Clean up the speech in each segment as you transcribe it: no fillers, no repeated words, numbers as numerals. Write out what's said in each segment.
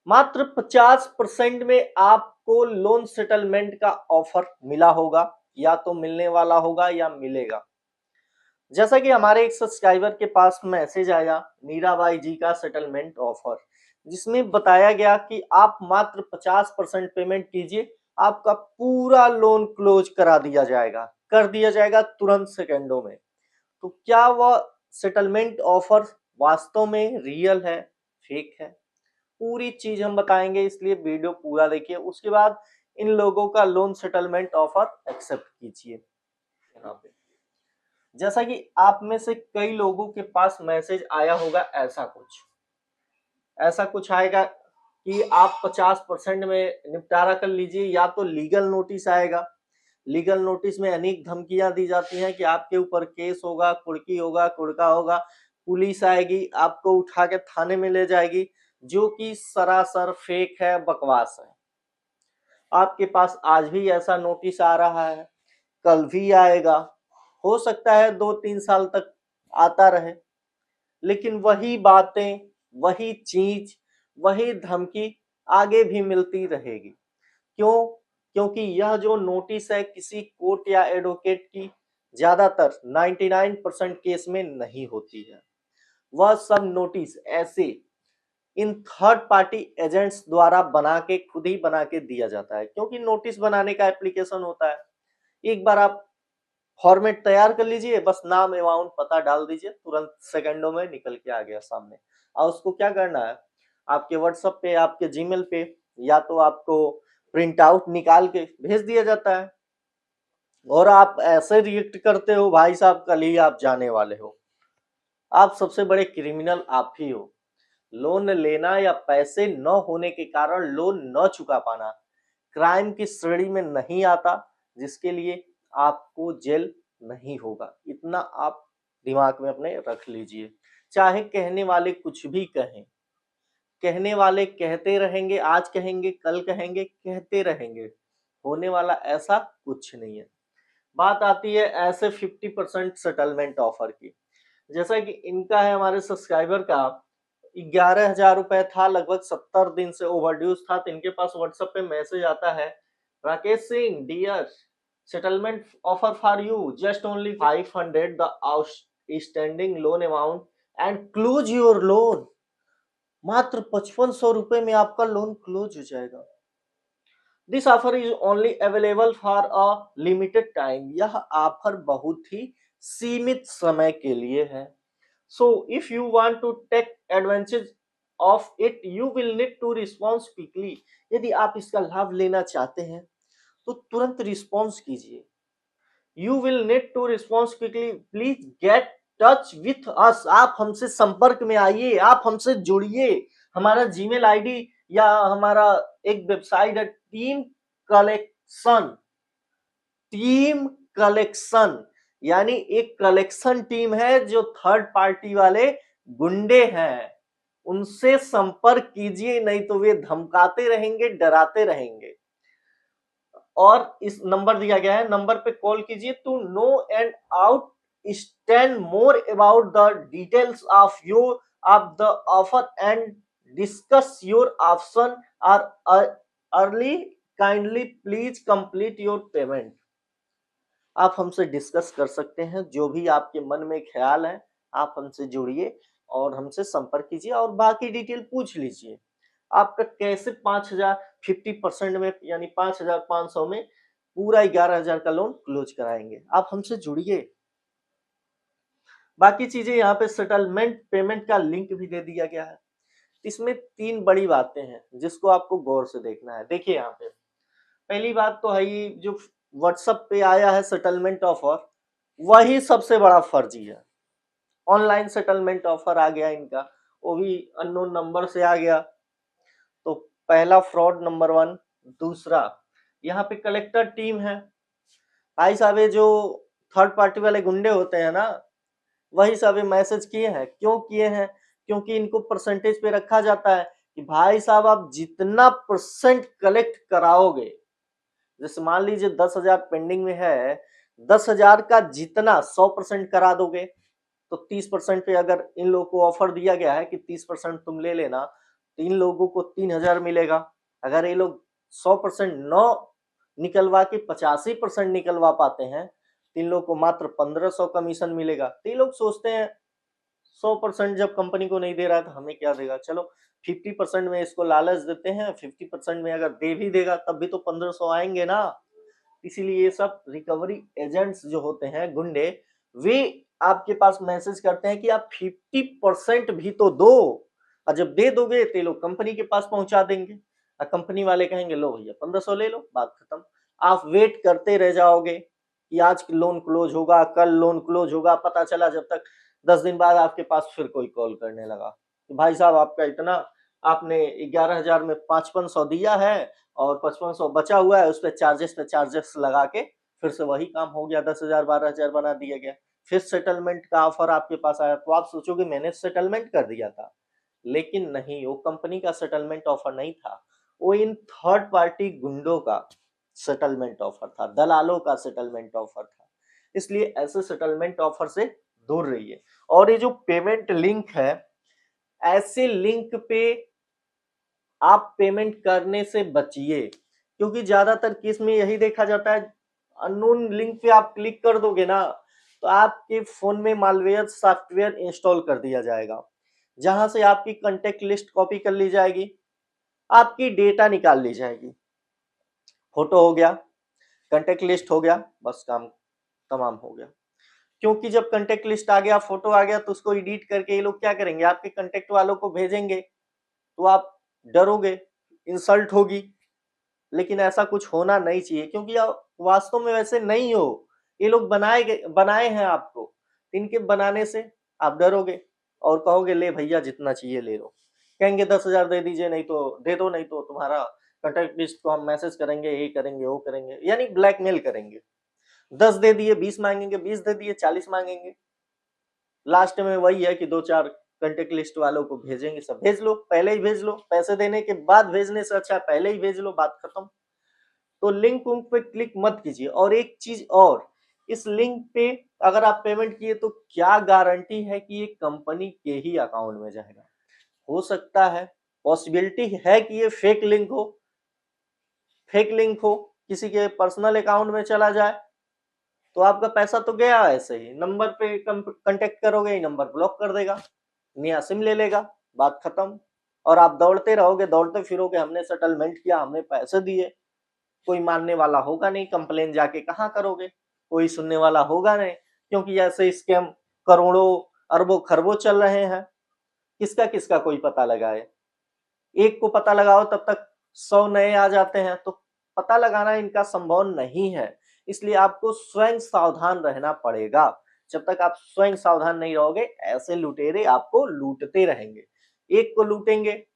मात्र 50% में आपको लोन सेटलमेंट का ऑफर मिला होगा, या तो मिलने वाला होगा या मिलेगा। जैसा कि हमारे एक सब्सक्राइबर के पास मैसेज आया मीराबाई जी का सेटलमेंट ऑफर, जिसमें बताया गया कि आप मात्र 50% पेमेंट कीजिए, आपका पूरा लोन क्लोज करा दिया जाएगा, कर दिया जाएगा तुरंत सेकंडों में। तो क्या वह सेटलमेंट ऑफर वास्तव में रियल है, फेक है? पूरी चीज हम बताएंगे, इसलिए वीडियो पूरा देखिए। उसके बाद इन लोगों का लोन सेटलमेंट ऑफर एक्सेप्ट कीजिए। यहाँ पे जैसा कि आप में से कई लोगों के पास मैसेज आया होगा, ऐसा कुछ आएगा कि आप 50% में निपटारा कर लीजिए, या तो लीगल नोटिस आएगा। लीगल नोटिस में अनेक धमकियां दी जाती हैं कि आपके ऊपर केस होगा, कुर्की होगा, कुड़का होगा, पुलिस आएगी, आपको उठा के थाने में ले जाएगी, जो कि सरासर फेक है, बकवास है। आपके पास आज भी ऐसा नोटिस आ रहा है, कल भी आएगा, हो सकता है 2-3 साल तक आता रहे, लेकिन वही बातें, वही चीज, वही धमकी आगे भी मिलती रहेगी। क्यों? क्योंकि यह जो नोटिस है किसी कोर्ट या एडवोकेट की ज्यादातर 99% केस में नहीं होती है। वह सब नोटिस ऐसे इन थर्ड पार्टी एजेंट्स द्वारा बना के, खुद ही बना के दिया जाता है, क्योंकि नोटिस बनाने का एप्लीकेशन होता है। एक बार आप फॉर्मेट तैयार कर लीजिए, बस नाम, अमाउंट, पता डाल दीजिए, तुरंत सेकंडों में निकल के आ गया सामने। और उसको क्या करना है, आपके व्हाट्सएप पे, आपके जीमेल पे, या तो आपको प्रिंट आउट निकाल के भेज दिया जाता है, और आप ऐसे रिएक्ट करते हो भाई साहब, कल ही आप जाने वाले हो। आप सबसे बड़े क्रिमिनल आप ही हो। लोन लेना या पैसे न होने के कारण लोन न चुका पाना क्राइम की श्रेणी में नहीं आता, जिसके लिए आपको जेल नहीं होगा। इतना आप दिमाग में अपने रख लीजिए। चाहे कहने वाले कुछ भी कहें, कहने वाले कहते रहेंगे, आज कहेंगे, कल कहेंगे, कहते रहेंगे, होने वाला ऐसा कुछ नहीं है। बात आती है ऐसे 50% सेटलमेंट ऑफर की। जैसा कि इनका है, हमारे सब्सक्राइबर का 11,000 रुपए था, लगभग 70 दिन से ओवरड्यूज था, तो इनके पास व्हाट्सएप पे मैसेज आता है, Rakesh Singh dear, settlement offer for you, just only 500 the outstanding loan amount and close your loan. मात्र 5500 रुपए में आपका लोन क्लोज हो जाएगा। This offer is only available for a limited time. यह ऑफर बहुत ही सीमित समय के लिए है। So if you want to take advantage of it, you will need to respond quickly. यदि आप इसका लाभ लेना चाहते हैं तो तुरंत रिस्पॉन्स कीजिए। You will need to respond quickly. Please get touch with us. आप हमसे संपर्क में आइए, आप हमसे जुड़िए। हमारा जीमेल आईडी या हमारा एक वेबसाइट है, टीम कलेक्शन, यानी एक कलेक्शन टीम है जो थर्ड पार्टी वाले गुंडे हैं। उनसे संपर्क कीजिए, नहीं तो वे धमकाते रहेंगे, डराते रहेंगे। और इस नंबर दिया गया है, नंबर पे कॉल कीजिए to know and out stand more about the details of your of the offer and discuss your option are early. Kindly please complete your payment. आप हमसे डिस्कस कर सकते हैं, जो भी आपके मन में ख्याल है आप हमसे जुड़िए और हमसे संपर्क कीजिए, और बाकी डिटेल पूछ लीजिए। आपका कैसे 5,000 50% में, यानी 5,500 में पूरा 11,000 का लोन क्लोज कराएंगे। आप हमसे जुड़िए। बाकी चीजें यहाँ पे सेटलमेंट पेमेंट का लिंक भी दे दिया गया है। इसमें 3 बड़ी बातें हैं जिसको आपको गौर से देखना है। देखिए यहाँ पे पहली बात तो है, ये जो व्हाट्सएप पे आया है सेटलमेंट ऑफर, वही सबसे बड़ा फर्जी है। ऑनलाइन सेटलमेंट ऑफर आ गया इनका, वो भी अननोन नंबर से आ गया। तो पहला फ्रॉड, नंबर 1। दूसरा, यहाँ पे कलेक्टर टीम है। भाई साहब, ये जो थर्ड पार्टी वाले गुंडे होते हैं ना, वही सब मैसेज किए हैं। क्यों किए हैं? क्योंकि इनको परसेंटेज पे रखा जाता है कि भाई साहब आप जितना परसेंट कलेक्ट कराओगे, जैसे मान लीजिए 10,000 पेंडिंग में है, 10,000 का जितना 100% करा दोगे, तो 30% पे अगर इन लोगों को ऑफर दिया गया है कि 30% तुम ले लेना, 3 लोगों को 3000 मिलेगा। अगर ये लोग 100% 9 निकलवा के 85% निकलवा पाते हैं, 3 लोग को मात्र 1500 कमीशन मिलेगा। तो ये लोग सोचते हैं 100% जब कंपनी को नहीं दे रहा है तो हमें क्या देगा, चलो 50% में इसको लालच देते हैं, 50% में अगर दे भी देगा तब भी तो 1500 आएंगे ना। इसीलिए ये सब रिकवरी एजेंट्स जो होते हैं, गुंडे, वे आपके पास मैसेज करते हैं कि आप 50% भी तो दो, और जब दे दोगे तो लोग कंपनी के पास पहुंचा देंगे, और कंपनी वाले कहेंगे लो भैया 1500 ले लो, बात खत्म। आप वेट करते रह जाओगे कि आज लोन क्लोज होगा, कल लोन क्लोज होगा, पता चला जब तक 10 दिन बाद आपके पास फिर कोई कॉल करने लगा कि भाई साहब आपका इतना, आपने 11,000 में 500 दिया है और 5500 बचा हुआ है, उस पे चार्जेस लगा के फिर से वही काम हो गया, 10,000 12,000 बना दिया गया। फिर सेटलमेंट का ऑफर आपके पास आया तो आप सोचोगे मैंने सेटलमेंट कर दिया था, लेकिन नहीं, वो कंपनी का सेटलमेंट ऑफर नहीं था, वो इन थर्ड पार्टी गुंडों का सेटलमेंट ऑफर था, दलालों का सेटलमेंट ऑफर था। इसलिए ऐसे सेटलमेंट ऑफर से दूर रहिए। और ये जो पेमेंट लिंक है, ऐसे लिंक पे आप पेमेंट करने से बचिए, क्योंकि ज्यादातर केस में यही देखा जाता है, अननोन लिंक पे आप क्लिक कर दोगे ना तो आपके फोन में मालवेयर सॉफ्टवेयर इंस्टॉल कर दिया जाएगा, जहां से आपकी कांटेक्ट लिस्ट कॉपी कर ली जाएगी, आपकी डेटा निकाल ली जाएगी, फोटो हो गया, कांटेक्ट लिस्ट हो गया, बस काम तमाम हो गया। क्योंकि जब कांटेक्ट लिस्ट आ गया, फोटो आ गया, तो उसको एडिट करके ये लोग क्या करेंगे, आपके कांटेक्ट वालों को भेजेंगे, तो आप डरोगे, इंसल्ट होगी। लेकिन ऐसा कुछ होना नहीं चाहिए, क्योंकि आप वास्तव में वैसे नहीं हो, ये लोग बनाए हैं आपको, इनके बनाने से आप डरोगे और कहोगे ले भैया जितना चाहिए ले लो, कहेंगे 10,000 दे दीजिए, नहीं तो दे दो, नहीं तो तुम्हारा कांटेक्ट लिस्ट को हम मैसेज करेंगे, ये करेंगे वो करेंगे, यानी ब्लैकमेल करेंगे। 10 दे दिए 20 मांगेंगे, 20 दे दिए 40 मांगेंगे। लास्ट में वही है कि 2-4 कांटेक्ट लिस्ट वालों को भेजेंगे, सब भेज लो, पहले ही भेज लो, पैसे देने के बाद भेजने से अच्छा पहले ही भेज लो, बात खत्म। तो लिंक उंक पे क्लिक मत कीजिए। और एक चीज और, इस लिंक पे अगर आप पेमेंट किए तो क्या गारंटी है कि ये कंपनी के ही अकाउंट में जाएगा? हो सकता है, पॉसिबिलिटी है कि ये फेक लिंक हो, किसी के पर्सनल अकाउंट में चला जाए, तो आपका पैसा तो गया ऐसे ही। नंबर पे कांटेक्ट करोगे, नंबर ब्लॉक कर देगा, नया सिम ले लेगा, बात खत्म। और आप दौड़ते रहोगे, दौड़ते फिरोगे, हमने सेटलमेंट किया, हमने पैसे दिए, कोई मानने वाला होगा नहीं, कंप्लेन जाके कहाँ करोगे, कोई सुनने वाला होगा नहीं, क्योंकि ऐसे स्कैम करोड़ों अरबों खरबों चल रहे हैं, किसका किसका कोई पता लगाए। एक को पता लगाओ तब तक 100 नए आ जाते हैं, तो पता लगाना इनका संभव नहीं है। इसलिए आपको स्वयं सावधान रहना पड़ेगा। जब तक आप स्वयं सावधान नहीं रहोगे, ऐसे लुटेरे आपको लूटते रहेंगे। एक को लूटेंगे,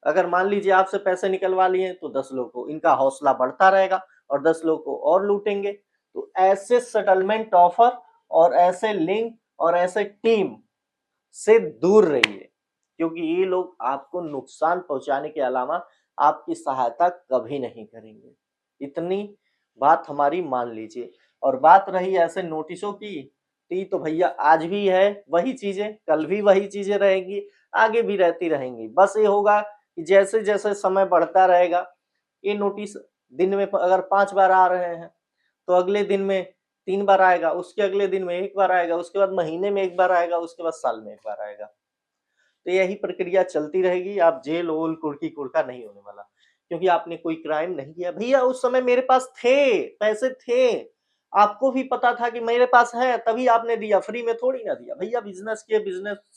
अगर मान लीजिए आपसे पैसे निकलवा लिए तो 10 लोग को, इनका हौसला बढ़ता रहेगा और 10 लोग को और लूटेंगे। तो ऐसे सेटलमेंट ऑफर और ऐसे लिंक और ऐसे टीम से दूर रहिए, क्योंकि ये लोग आपको नुकसान पहुंचाने के अलावा आपकी सहायता कभी नहीं करेंगे। इतनी बात हमारी मान लीजिए। और बात रही ऐसे नोटिसों की, तो ये तो भैया आज भी है वही चीजें, कल भी वही चीजें रहेंगी, आगे भी रहती रहेंगी। बस ये होगा कि जैसे जैसे समय बढ़ता रहेगा, ये नोटिस दिन में अगर 5 बार आ रहे हैं तो अगले दिन में 3 बार आएगा, उसके अगले दिन में 1 बार आएगा, उसके बाद महीने में 1 बार आएगा, उसके बाद साल में 1 बार आएगा। तो यही प्रक्रिया चलती रहेगी। आप जेल ओल कुर्की कुड़का नहीं होने वाला, क्योंकि आपने कोई क्राइम नहीं किया। भैया उस समय मेरे पास थे, पैसे थे, आपको भी पता था कि मेरे पास है, तभी आपने दिया, फ्री में थोड़ी ना दिया। भैया बिजनेस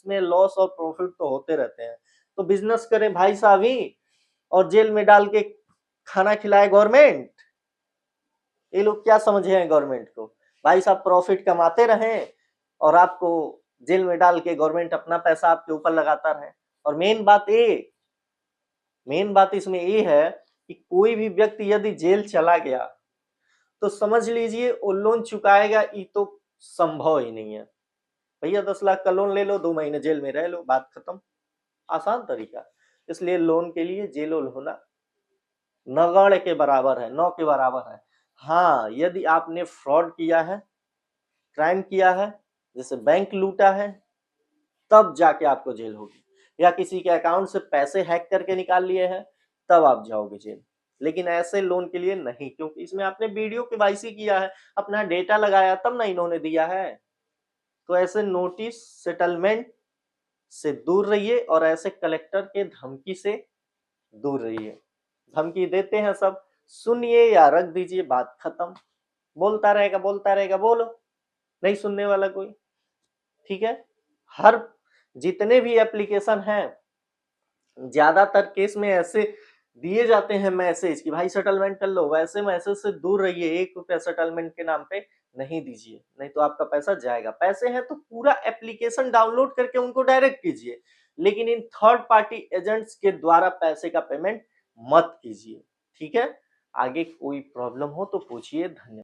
में लॉस और प्रॉफिट तो होते रहते हैं, तो बिजनेस करे भाई साहब ही, और जेल में डाल के खाना खिलाए गवर्नमेंट। ये लोग क्या समझे हैं गवर्नमेंट को, भाई साहब प्रॉफिट कमाते रहें और आपको जेल में डाल के गवर्नमेंट अपना पैसा आपके ऊपर लगाता रहे। और मेन बात इसमें ये है कि कोई भी व्यक्ति यदि जेल चला गया तो समझ लीजिए वो लोन चुकाएगा, ये तो संभव ही नहीं है। भैया 10 लाख का लोन ले लो, 2 महीने जेल में रह लो, बात खत्म। आसान तरीका। इसलिए लोन के लिए जेल होना नगण्य के बराबर है, नौ के बराबर है। हाँ, यदि आपने फ्रॉड किया है, क्राइम किया है, जैसे बैंक लूटा है, तब जाके आपको जेल होगी। या किसी के अकाउंट से पैसे हैक करके निकाल लिए हैं, तब आप जाओगे जेल। लेकिन ऐसे लोन के लिए नहीं, क्योंकि इसमें आपने वीडियो केवाईसी किया है, अपना डेटा लगाया, तब ना इन्होंने दिया है। तो ऐसे नोटिस सेटलमेंट से दूर रहिए और ऐसे कलेक्टर के धमकी से दूर रहिए। धमकी देते हैं सब, सुनिए या रख दीजिए, बात खत्म। बोलता रहेगा, बोलो, नहीं सुनने वाला कोई। ठीक है, हर जितने भी एप्लीकेशन हैं, ज्यादातर केस में ऐसे दिए जाते हैं मैसेज कि भाई सेटलमेंट कर लो, वैसे मैसेज से दूर रहिए। 1 रुपया सेटलमेंट के नाम पे नहीं दीजिए, नहीं तो आपका पैसा जाएगा। पैसे हैं तो पूरा एप्लीकेशन डाउनलोड करके उनको डायरेक्ट कीजिए, लेकिन इन थर्ड पार्टी एजेंट्स के द्वारा पैसे का पेमेंट मत कीजिए। ठीक है, आगे कोई प्रॉब्लम हो तो पूछिए। धन्यवाद।